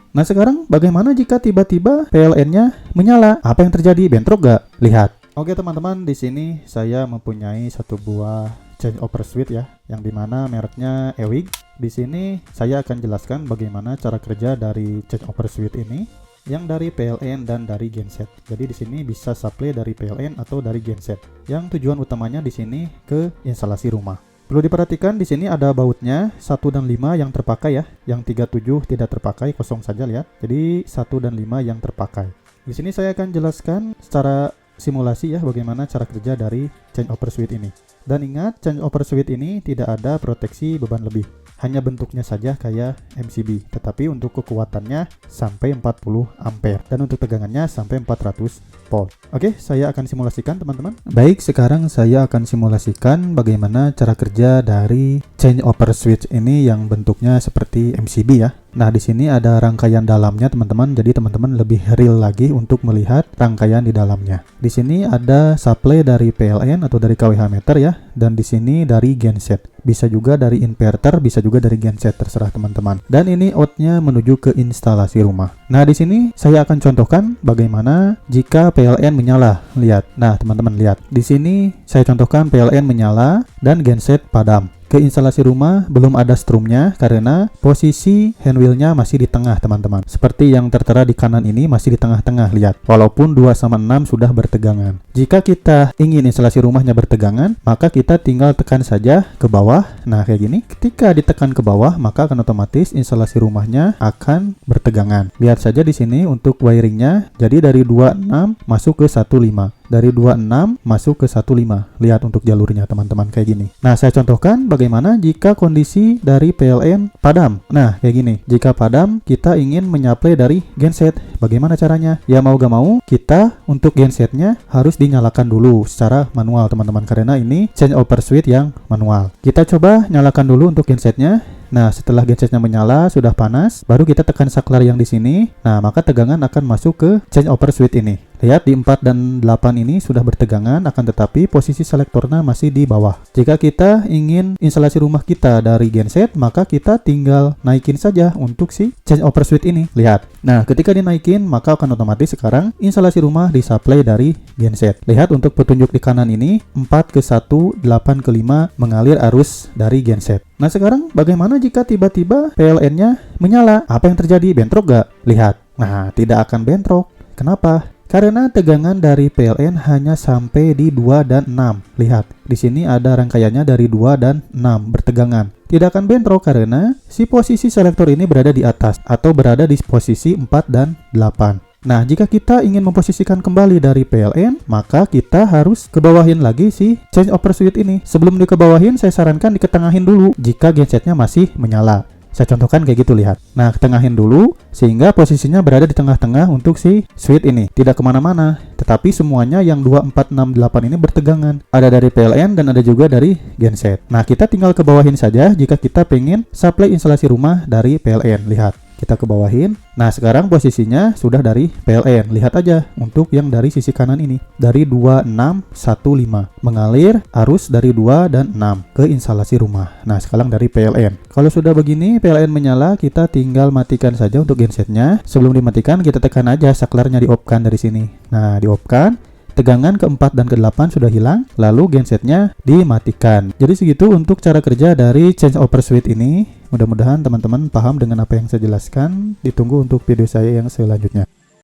Nah sekarang bagaimana jika tiba-tiba PLN-nya menyala? Apa yang terjadi? Bentrok gak? Lihat. Oke teman-teman, di sini saya mempunyai satu buah change over switch ya, yang dimana mereknya Ewig. Di sini saya akan jelaskan bagaimana cara kerja dari change over switch ini, yang dari PLN dan dari genset. Jadi di sini bisa supply dari PLN atau dari genset. Yang tujuan utamanya di sini ke instalasi rumah. Perlu diperhatikan di sini ada bautnya 1 dan 5 yang terpakai ya. Yang 37 tidak terpakai, kosong saja lihat. Jadi 1 dan 5 yang terpakai. Di sini saya akan jelaskan secara simulasi ya bagaimana cara kerja dari change over switch ini. Dan ingat, change over switch ini tidak ada proteksi beban lebih. Hanya bentuknya saja kayak MCB, tetapi untuk kekuatannya sampai 40 ampere dan untuk tegangannya sampai 400 volt. Oke, saya akan simulasikan teman-teman. Baik, sekarang saya akan simulasikan bagaimana cara kerja dari change over switch ini yang bentuknya seperti MCB ya. Nah, di sini ada rangkaian dalamnya teman-teman. Jadi teman-teman lebih real lagi untuk melihat rangkaian di dalamnya. Di sini ada supply dari PLN atau dari kWh meter ya, dan di sini dari genset. Bisa juga dari inverter, bisa juga dari genset, terserah teman-teman. Dan ini outnya menuju ke instalasi rumah. Nah, di sini saya akan contohkan bagaimana jika PLN menyala. Lihat. Nah, teman-teman lihat. Di sini saya contohkan PLN menyala dan genset padam. Ke instalasi rumah belum ada strumnya karena posisi handwheelnya masih di tengah teman-teman. Seperti yang tertera di kanan ini masih di tengah-tengah, lihat. Walaupun 2/6 sudah bertegangan. Jika kita ingin instalasi rumahnya bertegangan, maka kita tinggal tekan saja ke bawah. Nah kayak gini. Ketika ditekan ke bawah, maka akan otomatis instalasi rumahnya akan bertegangan. Lihat saja di sini untuk wiringnya. Jadi dari 26 masuk ke 15. Dari 26 masuk ke 15. Lihat untuk jalurnya teman-teman kayak gini. Nah saya contohkan bagaimana jika kondisi dari PLN padam. Nah kayak gini. Jika padam kita ingin menyaplai dari genset. Bagaimana caranya? Ya mau gak mau kita untuk gensetnya harus dinyalakan dulu secara manual teman-teman. Karena ini change over switch yang manual. Kita coba nyalakan dulu untuk gensetnya. Nah, setelah gensetnya menyala, sudah panas, baru kita tekan saklar yang di sini. Nah, maka tegangan akan masuk ke change over switch ini. Lihat di 4 dan 8 ini sudah bertegangan, akan tetapi posisi selektornya masih di bawah. Jika kita ingin instalasi rumah kita dari genset, maka kita tinggal naikin saja untuk si change over switch ini. Lihat. Nah, ketika dinaikin, maka akan otomatis sekarang instalasi rumah disuplai dari genset. Lihat untuk petunjuk di kanan ini, 4 ke 1, 8 ke 5 mengalir arus dari genset. Nah sekarang bagaimana jika tiba-tiba PLN-nya menyala? Apa yang terjadi? Bentrok gak? Lihat. Nah tidak akan bentrok. Kenapa? Karena tegangan dari PLN hanya sampai di 2 dan 6. Lihat, di sini ada rangkaiannya dari 2 dan 6 bertegangan. Tidak akan bentrok karena si posisi selektor ini berada di atas atau berada di posisi 4 dan 8. Nah, jika kita ingin memposisikan kembali dari PLN, maka kita harus kebawahin lagi si change over switch ini. Sebelum dikebawahin, saya sarankan diketengahin dulu jika gensetnya masih menyala. Saya contohkan kayak gitu, lihat. Nah, ketengahin dulu sehingga posisinya berada di tengah-tengah untuk si switch ini. Tidak kemana-mana, tetapi semuanya yang 2, 4, 6, 8 ini bertegangan. Ada dari PLN dan ada juga dari genset. Nah, kita tinggal kebawahin saja jika kita pengen supply instalasi rumah dari PLN. Lihat. Kita ke bawahin. Nah sekarang posisinya sudah dari PLN. Lihat aja untuk yang dari sisi kanan ini. Dari 2615 mengalir arus dari 2 dan 6 ke instalasi rumah. Nah sekarang dari PLN. Kalau sudah begini PLN menyala, kita tinggal matikan saja untuk gensetnya. Sebelum dimatikan kita tekan aja saklarnya, di off-kan dari sini. Nah di off-kan. Tegangan ke-4 dan ke-8 sudah hilang, lalu gensetnya dimatikan. Jadi segitu untuk cara kerja dari change over switch ini. Mudah-mudahan teman-teman paham dengan apa yang saya jelaskan. Ditunggu untuk video saya yang selanjutnya.